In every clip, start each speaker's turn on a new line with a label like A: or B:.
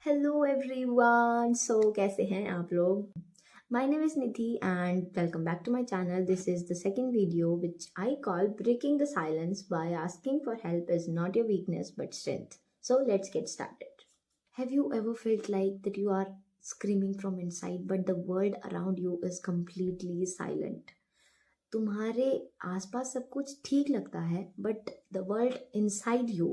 A: Hello everyone. कैसे हैं आप लोग? My name is Nidhi and welcome back to my channel. This is the second video which I call breaking the silence by asking for help is not your weakness but strength. So let's get started. Have you ever felt like that you are screaming from inside but the world around you is completely silent? तुम्हारे आसपास सब कुछ ठीक लगता है but the world inside you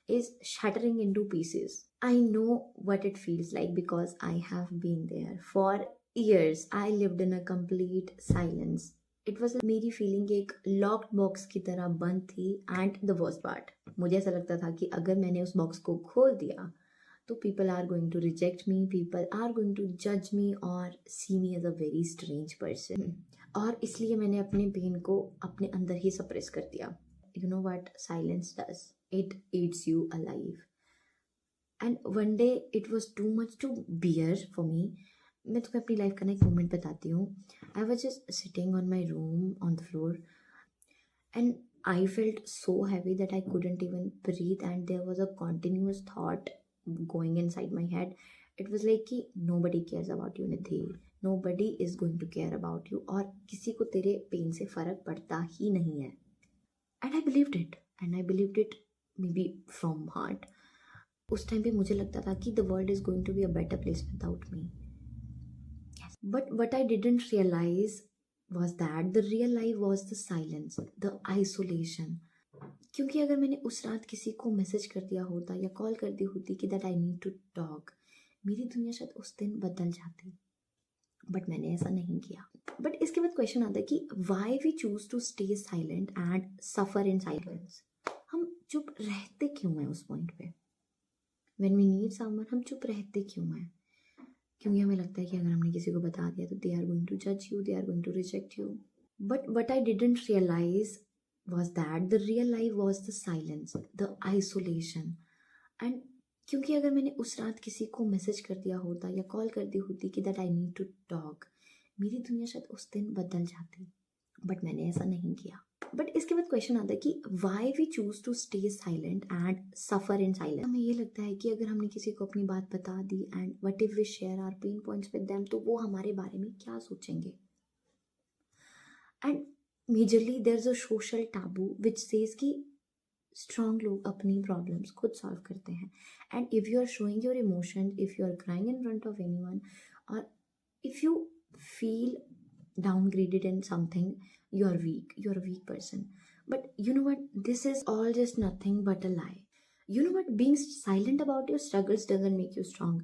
A: is shattering into pieces. I know what it feels like because I have been there. For years, I lived in a complete silence. It was मेरी feeling एक locked box की तरह बंद थी. And the worst part, मुझे ऐसा लगता था कि अगर मैंने उस बॉक्स को खोल दिया तो people are going to reject me, people are going to जज मी और see me as a very strange person. और इसलिए मैंने अपने पेन को अपने अंदर ही सप्रेस कर दिया. You know what silence does? It eats you alive. And one day it was too much to bear for me. मैं तुम्हें अपनी लाइफ का ना एक मोमेंट बताती हूँ. I was just sitting on my room on the floor and I felt so heavy that I couldn't even breathe, and there was a continuous thought going inside my head. It was like कि nobody cares about you Nidhi, nobody is going to care about you, और किसी को तेरे pen से फर्क पड़ता ही नहीं है. And I believed it, and I believed it maybe from heart. उस टाइम पे मुझे लगता था कि the world is going to be a better place without me. Yes. But what I didn't realize was that the real life was the silence, the isolation. क्योंकि अगर मैंने उस रात किसी को मैसेज कर दिया होता या कॉल कर दी होती कि that I need to talk, मेरी दुनिया शायद उस दिन बदल जाती. बट मैंने ऐसा नहीं किया. बट इसके बाद क्वेश्चन आता है कि why we choose to stay silent and suffer in silence. हम चुप रहते क्यों हैं उस पॉइंट पे? व्हेन वी नीड समवन हम चुप रहते क्यों हैं? क्योंकि हमें लगता है कि अगर हमने किसी को बता दिया तो दे आर गोइंग टू जज you, they are going to reject you. But what I didn't realize was that the real life was the silence, the isolation. And क्योंकि अगर मैंने उस रात किसी को मैसेज कर दिया होता या कॉल कर दी होती कि that I need to talk, मेरी दुनिया शायद उस दिन बदल जाती. बट मैंने ऐसा नहीं किया. बट इसके बाद क्वेश्चन आता है कि why we choose to stay silent and suffer in silence. हमें ये लगता है कि अगर हमने किसी को अपनी बात बता दी and what if we share our pain points with them, तो वो हमारे बारे में क्या सोचेंगे. And majorly there is a social taboo which says कि स्ट्रॉन्ग लोग अपनी प्रॉब्लम्स खुद सॉल्व करते हैं. And if you are showing your emotion, if you are crying in front of anyone, और if you feel downgraded in something, you're weak, you're a weak person. But you know what, this is all just nothing but a lie. You know what, being silent about your struggles doesn't make you strong.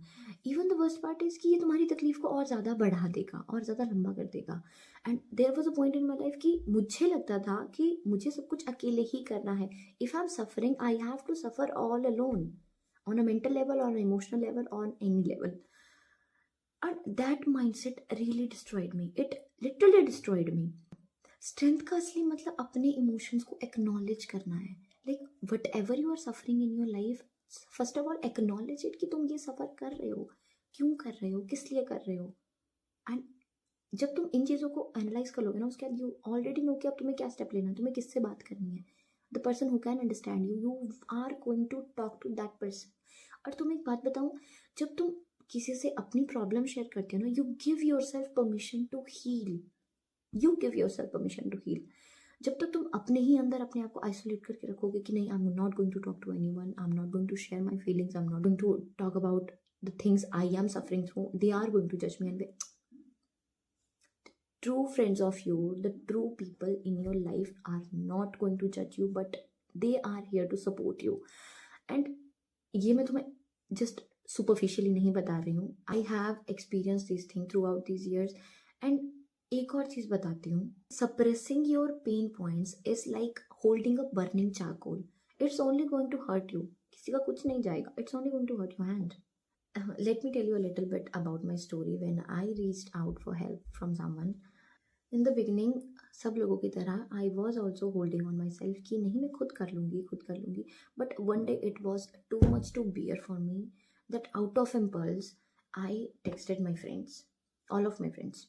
A: Even the worst part is कि ये तुम्हारी तकलीफ को और ज़्यादा बढ़ा देगा और ज़्यादा लंबा कर देगा. And there was a point in my life कि मुझे लगता था कि मुझे सब कुछ अकेले ही करना है. If I am suffering I have to suffer all alone, on a mental level, on emotional level, on any level. And that mindset really destroyed me. It literally destroyed me. Strength का असली मतलब अपने emotions को acknowledge करना है. Like whatever you are suffering in your life, first of all acknowledge it कि तुम ये सफ़र कर रहे हो, क्यों कर रहे हो, किस लिए कर रहे हो. एंड जब तुम इन चीज़ों को एनालाइज कर लोगे ना, उसके बाद यू ऑलरेडी नो कि अब तुम्हें क्या स्टेप लेना है, तुम्हें किससे बात करनी है. The person who can understand you, you are going to talk to that person. और तुम्हें एक बात बताऊँ, जब तुम किसी से अपनी प्रॉब्लम शेयर करते हो ना, you give yourself permission to heal. You give yourself permission to heal. जब तक तुम अपने ही अंदर अपने आप को आइसोलेट करके रखोगे कि नहीं, I am not going to talk to anyone, I am not going to share my feelings, I am not going to talk about the things I am suffering through, they are going to जज me. And true friends of you, the true people in your life are not going to judge you, but they are here to support you. And ये मैं तुम्हें just superficially नहीं बता रही हूँ. I have experienced this thing throughout these years. And एक और चीज़ बताती हूँ, suppressing your pain points is like holding a burning charcoal. It's only going to hurt you. किसी का कुछ नहीं जाएगा. It's only going to hurt your hand. Let me tell you a little bit about my story when I reached out for help from someone. In the beginning, सब लोगों की तरह I was also holding on myself कि नहीं, मैं खुद कर लूँगी. But one day it was too much to bear for me that out of impulse I texted my friends, all of my friends,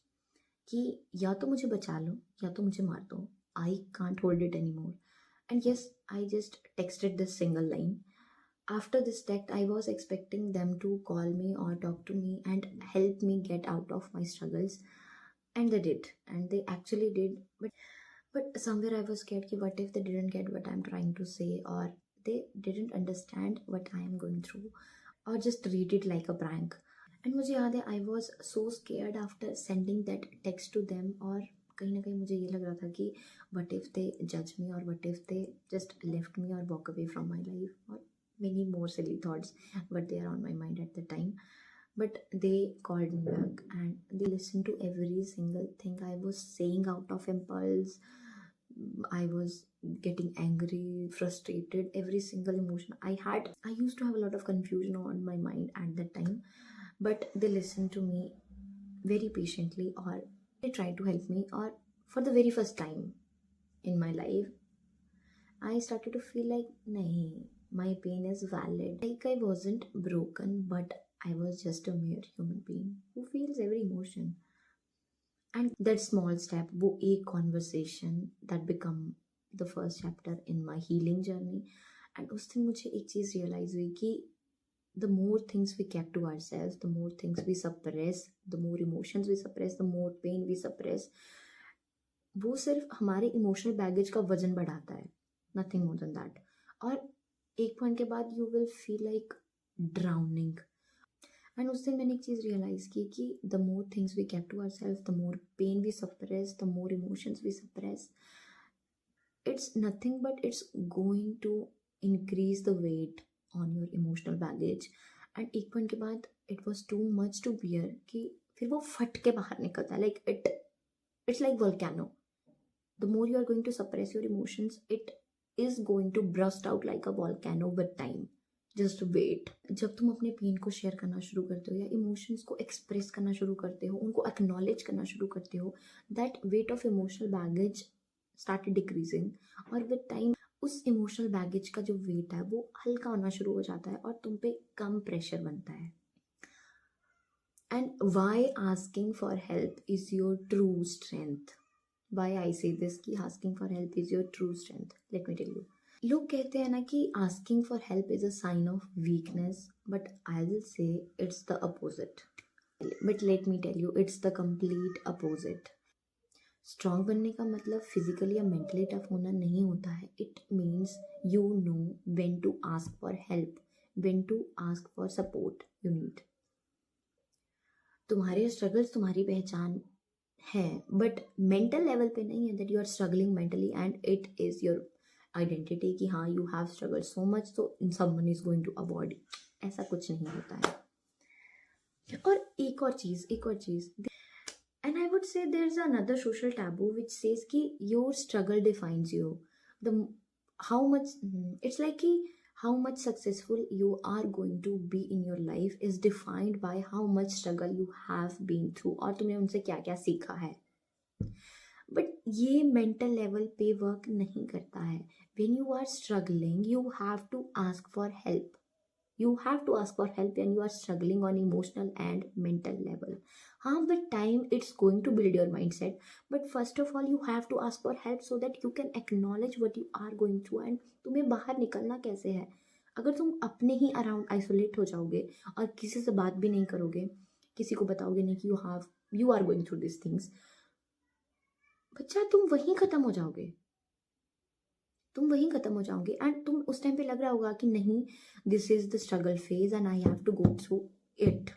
A: कि या तो मुझे बचा लो या तो मुझे मार दो. I can't hold it anymore. And yes, I just texted this single line. After this text, I was expecting them to call me or talk to me and help me get out of my struggles. And they did. And they actually did. But somewhere I was scared कि what if they didn't get what I'm trying to say, or they didn't understand what I am going through, or just treat it like a prank. And मुझे याद है I was so scared after sending that text to them, और कहीं ना कहीं मुझे ये लग रहा था कि what if they judge me, or what if they just left me or walk away from my life, or many more silly thoughts but they are on my mind at the time. But they called me back and they listened to every single thing I was saying out of impulse. I was getting angry, frustrated, every single emotion I had. I used to have a lot of confusion on my mind at that time, but they listened to me very patiently, or they tried to help me. Or for the very first time in my life, I started to feel like, nahi, my pain is valid. Like I wasn't broken, but I was just a mere human being who feels every emotion. And that small step, वो एक conversation that become the first chapter in my healing journey. And उस दिन मुझे एक चीज़ realize हुई कि the more things we kept to ourselves, the more things we suppress, the more emotions we suppress, the more pain we suppress, वो सिर्फ हमारे emotional baggage का वजन बढ़ाता है, नथिंग मोर देन दैट. और एक पॉइंट के बाद you will feel like drowning. And उस दिन मैंने एक चीज़ रियलाइज़ की कि the more things we keep to ourselves, the more pain we suppress, the more emotions we suppress, it's nothing but it's going to increase the weight on your emotional baggage. And एक point के बाद it was too much to bear कि फिर वो फट के बाहर निकलता है. Like it's like volcano. The more you are going to suppress your emotions, it is going to burst out like a volcano with time. Just wait. जब तुम अपने पेन को शेयर करना शुरू करते हो या इमोशंस को एक्सप्रेस करना शुरू करते हो, उनको एक्नॉलेज करना शुरू करते हो, that weight of emotional baggage started decreasing. और विद टाइम उस इमोशनल बैगेज का जो वेट है वो हल्का होना शुरू हो जाता है और तुम पे कम प्रेशर बनता है. And why asking for help is your true strength. Why I say this कि asking for help is your true strength. Let me tell you. लोग कहते हैं ना कि asking for help is a sign of weakness, but I will say it's the opposite. But let me tell you, it's the complete opposite. Strong बनने का मतलब physically या mentally tough होना नहीं होता है. It means you know when to ask for help, when to ask for support you need. तुम्हारे struggles तुम्हारी पहचान है, बट मेंटल लेवल पे नहीं है that you are struggling mentally and it is your identity कि हाँ you have struggle so much so someone is going to avoid. ऐसा कुछ नहीं होता है. और एक और चीज़ and I would say there is another social taboo which says कि your struggle defines you. The how much it's like कि how much successful you are going to be in your life is defined by how much struggle you have been through, और तुमने उनसे क्या क्या सीखा है. But ये mental level पे वर्क नहीं करता है. when you are struggling you have to ask for help. You have to ask for help when you are struggling on emotional and mental level. हाँ, with time it's going to build your mindset, but first of all you have to ask for help so that you can acknowledge what you are going through. and तुम्हें बाहर निकलना कैसे है. अगर तुम अपने ही around isolate हो जाओगे और किसी से बात भी नहीं करोगे, किसी को बताओगे नहीं कि you are going through this things, बच्चा तुम वहीं खत्म हो जाओगे. एंड तुम उस टाइम पे लग रहा होगा कि नहीं, this is the struggle phase and I have to go through it.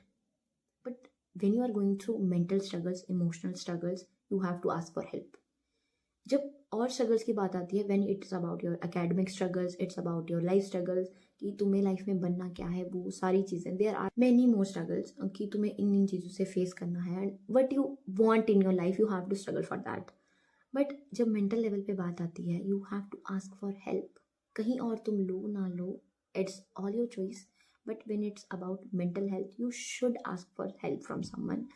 A: But when you are going through mental struggles, emotional struggles, you have to ask for help. जब और स्ट्रगल्स की बात आती है, when it's about your academic struggles, it's about your life struggles कि तुम्हें life में बनना क्या है, वो सारी चीज़ें, there are many more struggles कि तुम्हें इन चीज़ों से फेस करना है. And what you want in your life you have to struggle for that. But जब मेंटल लेवल पे बात आती है, you have to ask for help. कहीं और तुम लो ना लो, it's all your choice. But when it's about mental health you should ask for help from someone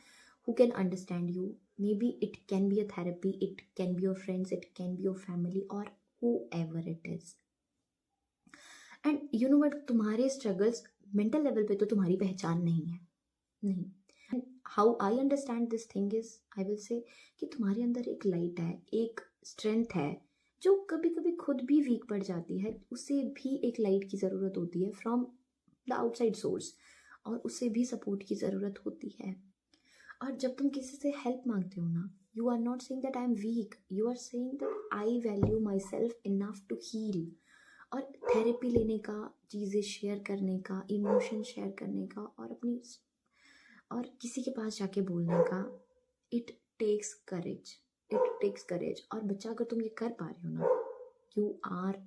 A: who can understand you. Maybe it can be a therapy, it can be your friends, it can be your family, or whoever it is. And you know what, तुम्हारे struggles mental level पे तो तुम्हारी पहचान नहीं है, नहीं. And how I understand this thing is, I will say कि तुम्हारे अंदर एक light है, एक strength है जो कभी कभी खुद भी वीक पड़ जाती है, उसे भी एक लाइट की ज़रूरत होती है फ्रॉम द आउटसाइड सोर्स, और उसे भी सपोर्ट की ज़रूरत होती है। और जब तुम किसी से हेल्प मांगते हो ना, you are not saying that I am weak, you are saying that I value myself enough to heal. और थेरेपी लेने का, चीज़ें शेयर करने का, इमोशन शेयर करने का, और किसी के पास जाके बोलने का, it takes courage, it takes courage. और बच्चा, अगर तुम ये कर पा रहे हो ना, you are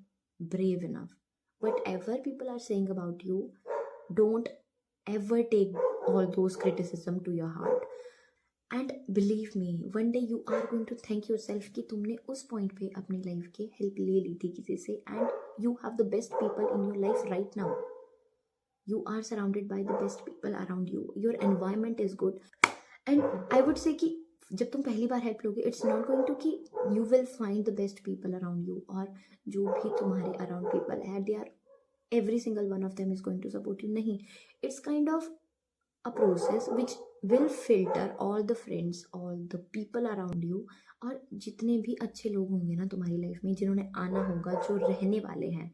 A: brave enough. Whatever people are saying about you, don't ever take all those criticism to your heart, and believe me, one day you are going to thank yourself कि तुमने उस point पे अपनी life के help ले ली थी किसी से, and you have the best people in your life right now. You are surrounded by the best people around you, your environment is good, and I would say कि जब तुम पहली बार हेल्प लोगे, इट्स नॉट गोइंग टू कि you will find the best people around you, और जो भी तुम्हारे अराउंड पीपल है, they are every single one of them is going to support you. नहीं, it's kind of a process which will filter all the friends, all the people around you, और जितने भी अच्छे लोग होंगे ना तुम्हारी लाइफ में, जिन्होंने आना होगा, जो रहने वाले हैं,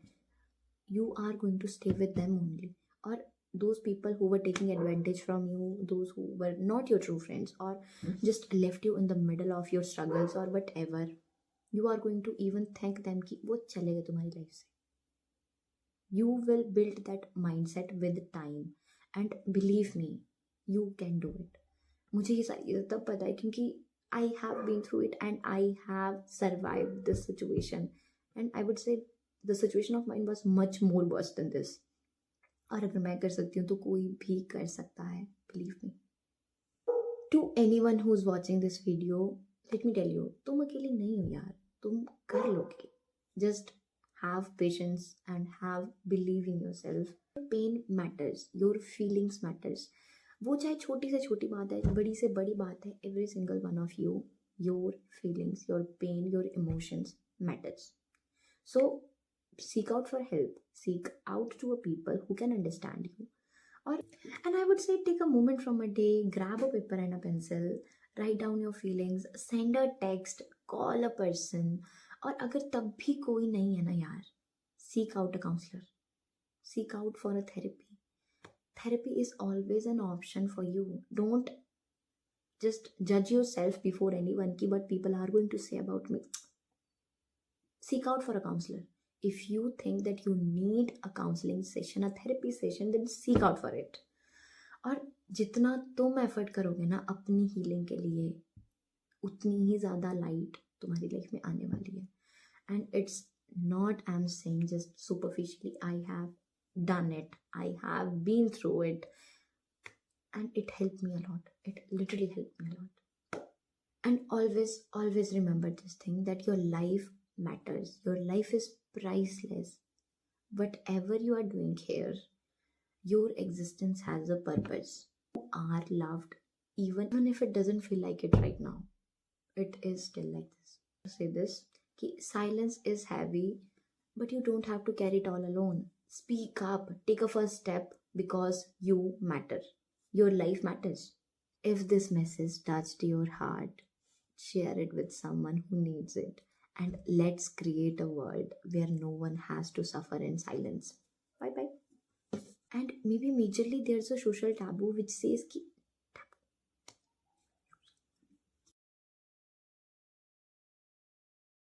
A: you are going to stay with them only. और those people who were taking advantage from you, those who were not your true friends, or just left you in the middle of your struggles or whatever, you are going to even thank them कि वो चले गए तुम्हारी life से. You will build that mindset with time, and believe me, you can do it. मुझे ये सारी चीज़ें तब पता है क्योंकि I have been through it and I have survived this situation, and I would say the situation of mine was much more worse than this. और अगर मैं कर सकती हूँ तो कोई भी कर सकता है, believe me. To anyone who's watching this video, let me tell you, तुम अकेले नहीं हो यार, तुम कर लोगे. Just have patience and have believe in yourself. Pain matters, your feelings matters. वो चाहे छोटी से छोटी बात है, बड़ी से बड़ी बात है, every single one of you, your feelings, your pain, your emotions matters. So seek out for help, seek out to a people who can understand you. Or, and I would say, take a moment from a day, grab a paper and a pencil, write down your feelings, send a text, call a person. और अगर तब भी कोई नहीं है ना यार, seek out a counselor, seek out for a therapy. Therapy is always an option for you. Don't just judge yourself before anyone ki what people are going to say about me. Seek out for a counselor. If you think that you need a counseling session, a therapy session, then seek out for it. और जितना तुम effort करोगे ना अपनी healing के लिए, उतनी ही ज़्यादा लाइट तुम्हारी लाइफ में आने वाली है. And it's not, I'm saying just superficially, I have done it, I have been through it, and it helped me a lot. It literally helped me a lot. And always remember this thing, that your life matters, your life is priceless. Whatever you are doing here, your existence has a purpose. You are loved, even if it doesn't feel like it right now. It is still like this. To say this, कि silence is heavy, but you don't have to carry it all alone. Speak up, take a first step, because you matter. Your life matters. If this message touched your heart, share it with someone who needs it, and let's create a world where no one has to suffer in silence. Bye bye. And maybe majorly there's a social taboo which says कि